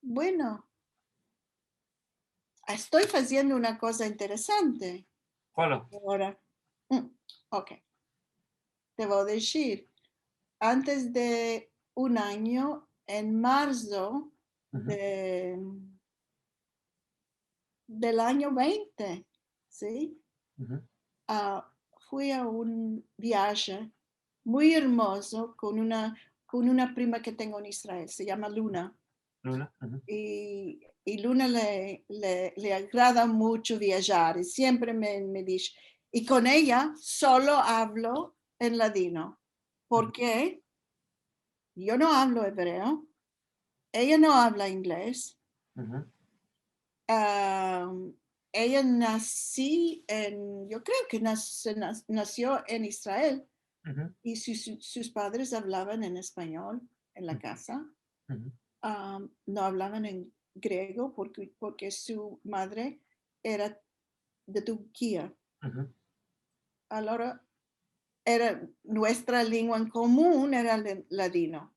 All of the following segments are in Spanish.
bueno, estoy haciendo una cosa interesante ¿Cuál? ahora. Mm, ok, te voy a decir. Antes de un año, en marzo Ujú, de, del año 20, ¿sí? ujú. Ah, fui a un viaje muy hermoso con una prima que tengo en Israel, se llama Luna. Luna. Ujú. Y Luna le agrada mucho viajar y siempre me dice, y con ella solo hablo en ladino, Ujú, porque yo no hablo hebreo, ella no habla inglés. ujú, Am, ella yo creo que nació en Israel ujú, y sus padres hablaban en español en la ujú, casa. ujú, No hablaban en griego porque su madre era de Turquía. ujú. Ahora era nuestra lengua en común era el ladino.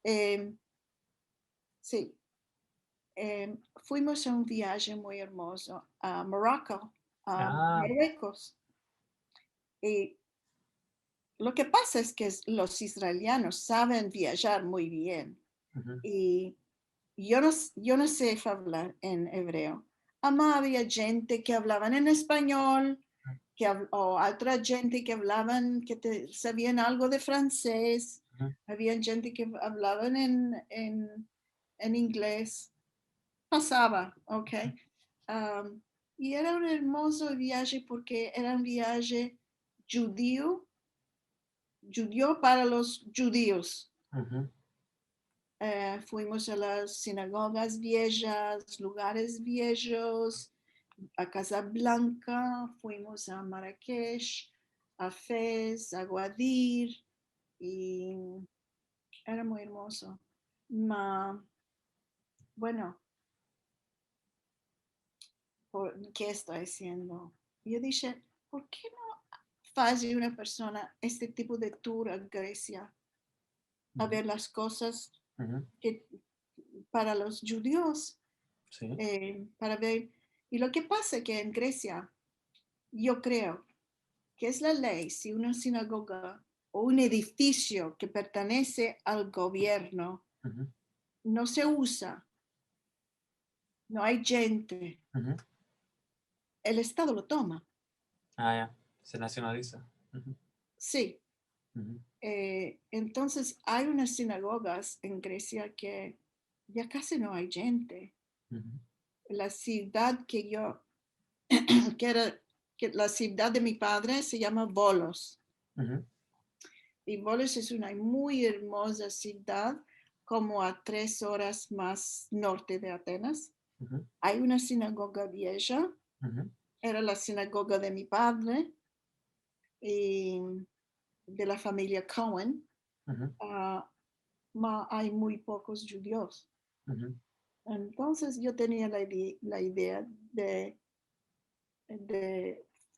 Eh, sí, fuimos a un viaje muy hermoso a Morocco, a Ah, Marruecos. Y lo que pasa es que los israelianos saben viajar muy bien. ujú, Y yo no sé hablar en hebreo. Había gente que hablaban en español, o otra gente que hablaban, sabían algo de francés. ujú, Había gente que hablaban en inglés. Pasaba, ok. Um, y era un hermoso viaje porque era un viaje judío, judío para los judíos. ujú. Fuimos a las sinagogas viejas, lugares viejos, a Casablanca, fuimos a Marrakech, a Fez, a Guadir, y era muy hermoso. Ma, bueno, ¿qué estoy haciendo? Yo dije, ¿por qué no hace una persona este tipo de tour a Grecia a Ujú, ver las cosas ujú. que para los judíos? Sí. Para ver. Y lo que pasa es que en Grecia, yo creo que es la ley, si una sinagoga o un edificio que pertenece al gobierno Ujú, no se usa, no hay gente, ujú. el Estado lo toma. Ah, ya. Se nacionaliza. Ujú, Sí. ujú, Entonces hay unas sinagogas en Grecia que ya casi no hay gente. ujú, La ciudad que yo, que era que la ciudad de mi padre se llama Volos. ujú, Y Volos es una muy hermosa ciudad, como a 3 horas más norte de Atenas. ujú, Hay una sinagoga vieja, ujú, era la sinagoga de mi padre y de la familia Cohen. ujú, uh, hay muy pocos judíos. ujú. Entonces yo tenía la idea de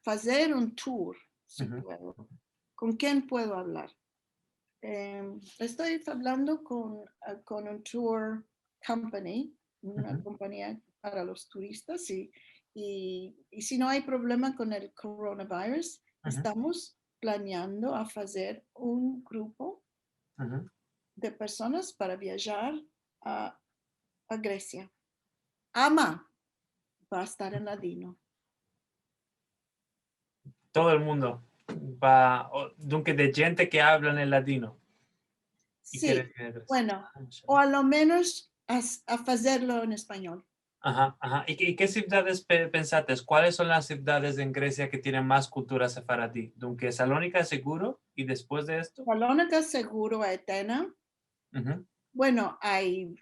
hacer un tour, si Ujú, puedo. ¿Con quién puedo hablar? Estoy hablando con un tour company, una ujú, compañía para los turistas, y si no hay problema con el coronavirus, ujú, estamos planeando a hacer un grupo ujú. de personas para viajar a, a Grecia. Ama va a estar en ladino. Todo el mundo va, dunque de gente que habla en latino y quiere Sí, ir a Grecia. bueno, Ah, o chévere. a lo menos a hacerlo en español. Ajá, ajá. ¿Y qué ciudades pensaste? ¿Cuáles son las ciudades en Grecia que tienen más cultura sefaradí? Dunque, Salónica seguro, y después de esto. Salónica seguro, Atenas. Ujú, Bueno, hay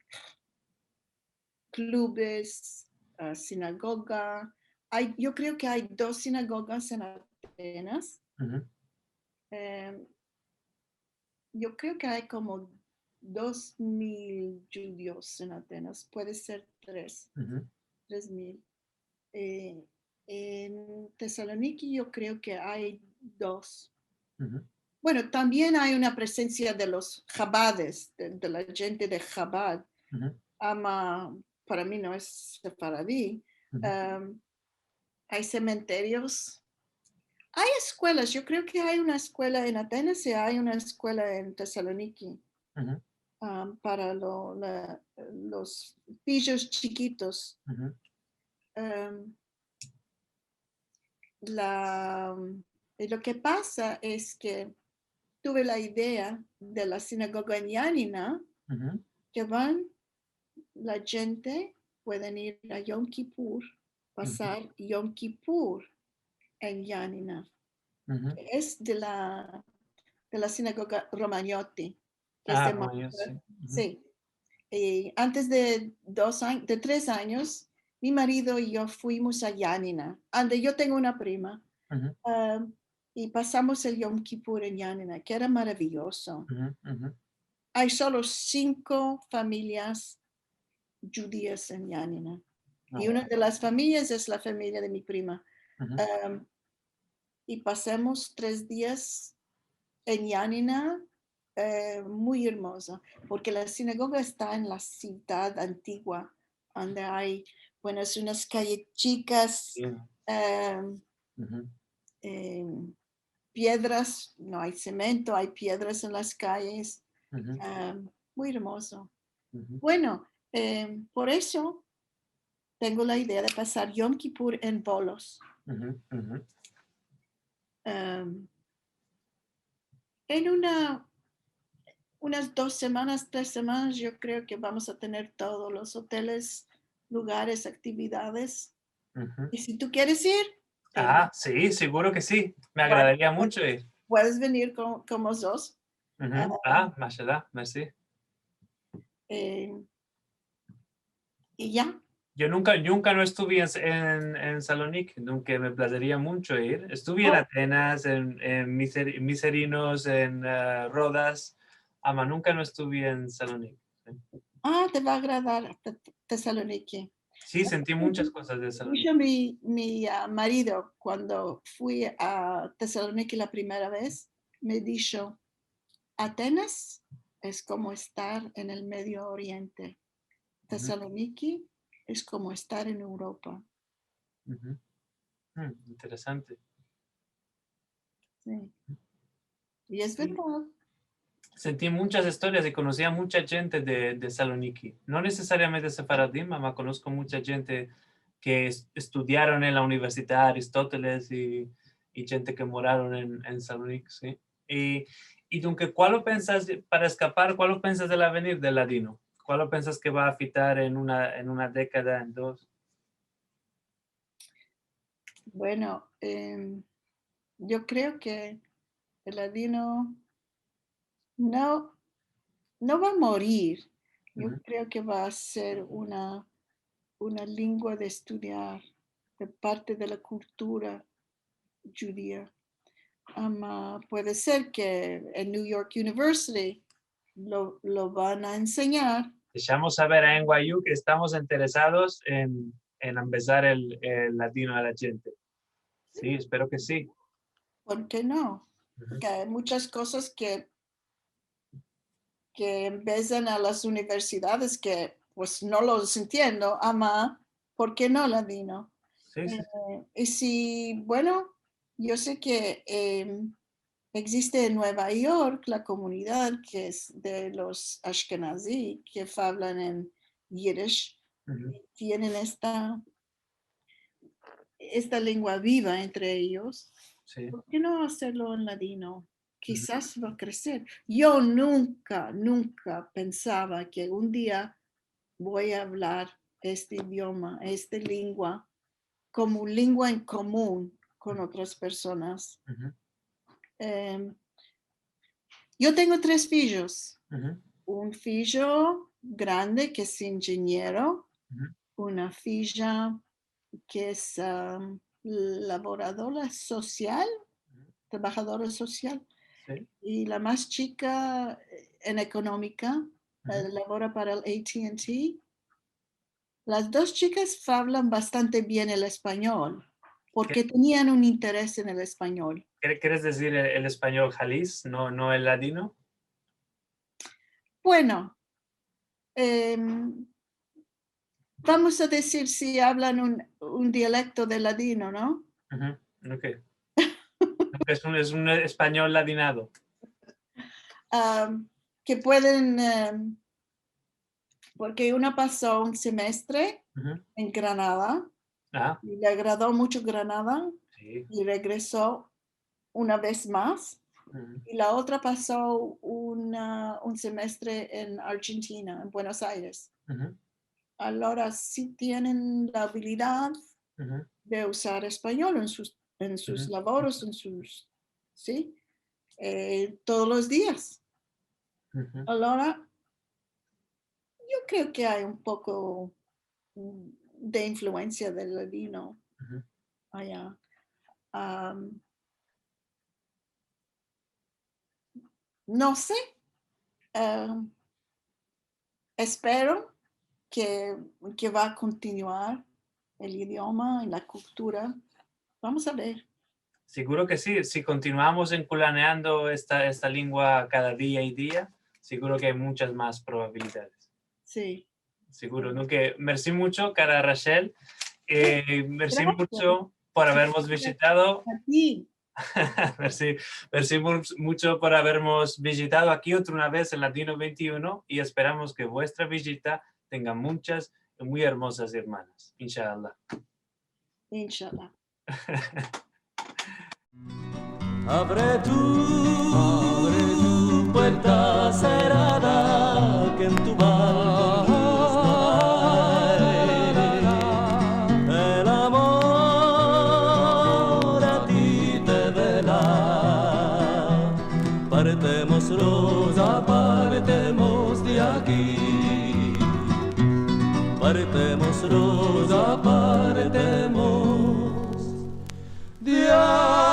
clubes, sinagoga. Yo creo que hay 2 sinagogas en Atenas. ujú, Eh, yo creo que hay como 2,000 judíos en Atenas. Puede ser tres, ujú, 3,000. Eh, en Tesaloniki yo creo que hay dos. ujú, Bueno, también hay una presencia de los Chabades, de la gente de Chabad. ujú, para mí no es sefaradí. Ujú, Um, hay cementerios, hay escuelas. Yo creo que hay una escuela en Atenas y hay una escuela en Tesaloniki ujú, para los pillos chiquitos. ujú. Um, y lo que pasa es que tuve la idea de la sinagoga en Yanina, Ujú, que van la gente, pueden ir a Yom Kippur, ujú, pasar Yom Kippur en Yanina. ujú. Es de la sinagoga Romagnotti, que es Ah, de como yo, sí. Ujú, sí. Y antes de 2 años, de 3 años, mi marido y yo fuimos a Yanina, donde yo tengo una prima, ujú, ah, y pasamos el Yom Kippur en Yanina, que era maravilloso. ujú, ujú. Hay solo 5 familias judías en Yanina. Y No, una de las familias es la familia de mi prima. ujú, Um, y pasamos 3 días en Yanina, muy hermoso, porque la sinagoga está en la ciudad antigua, donde hay, bueno, es unas calles chicas, sí, um, ujú, em, piedras, no hay cemento, hay piedras en las calles, ujú, muy hermoso. ujú, Bueno, por eso tengo la idea de pasar Yom Kippur en bolos. ujú, ujú. Um, en unas 2 semanas, 3 semanas, yo creo que vamos a tener todos los hoteles, lugares, actividades. Ujú. Y si tú quieres ir, te invito. Ah, sí, seguro que sí. Me Bueno, agradaría pues, mucho ir. puedes venir con los dos. Ah, Ujú. Ah, mashallah, merci. eh, y ya. Yo nunca no estuve en Salonique, nunca me placería mucho ir. Estuve en Oh, Atenas, en Miserinos, en Rodas, ama nunca no estuve en Salonique. Sí, te va a agradar Tesaloniki. sí, sentí muchas cosas de Salonique. Dijo mi marido cuando fui a Tesaloniki la primera vez, me dijo, Atenas es como estar en el Medio Oriente. Ujú, Tesaloniki es como estar en Europa. ujú. Interesante. Sí. Y es Sí, verdad. sentí muchas historias y conocí a mucha gente de Saloniki. No necesariamente sefaradí, mamá, conozco mucha gente que estudiaron en la Universidad Aristóteles y gente que moraron en Salonique, sí. Y dunque, ¿cuál lo pensas para escapar? ¿Cuál lo pensas del avenir del ladino? ¿Cuál lo pensas que va a fitar en una década, en dos? Bueno, yo creo que el ladino no, no va a morir. Yo Ujú, creo que va a ser una lengua de estudiar, de parte de la cultura judía. Puede ser que en New York University lo van a enseñar. Dejamos saber a NYU que estamos interesados en empezar el latino a la gente. Sí, espero que sí. ¿Por qué no? Ujú, Porque hay muchas cosas que empiezan a las universidades que pues no los entiendo, ¿por qué no latino? sí, sí, sí. Y si, bueno, yo sé que existe en Nueva York la comunidad que es de los Ashkenazi que hablan en Yiddish, Ujú, tienen esta lengua viva entre ellos. sí, ¿Por qué no hacerlo en ladino? ujú, Quizás va a crecer. Yo nunca pensaba que un día voy a hablar este idioma, esta lengua, como lengua en común con otras personas. ujú, Em, yo tengo 3 hijos. ujú, Un hijo grande que es ingeniero, ujú, una hija que es laboradora social, ujú, trabajadora social, sí, y la más chica en económica, ujú. labora para el AT&T. Las 2 chicas hablan bastante bien el español ¿Qué- porque tenían un interés en el español. ¿Quieres decir el español jalis, no el ladino? Bueno, em, vamos a decir si hablan un dialecto de ladino, ¿no? Ujú, ok. Es un español ladinado. Que pueden, porque una pasó un semestre Ujú. en Granada Ah, y le agradó mucho Granada sí. y regresó una vez más. Ujú, Y la otra pasó un semestre en Argentina, en Buenos Aires. ujú, Ahora sí tienen la habilidad ujú, de usar español en sus ujú, labores, ¿sí? Todos los días. ujú, Ahora, yo creo que hay un poco de influencia del ladino ujú. allá. Am, no sé, am, espero que, que va a continuar el idioma y la cultura. Vamos a ver. Seguro que sí. Si continuamos enculaneando esta lengua cada día y día, seguro que hay muchas más probabilidades. Sí. Seguro, ¿no? Que merci mucho, cara Rachel. Merci Gracias. mucho por habernos visitado. A ti. Merci, merci mucho por habernos visitado aquí otra una vez en Latino 21 y esperamos que vuestra visita tenga muchas y muy hermosas hermanas. Inshallah. Inshallah. Abre tu puerta cerrada que en tu balcón el amor a ti te vela. Partemos rosa, partemos de aquí. Partemos rosa, partemos de aquí.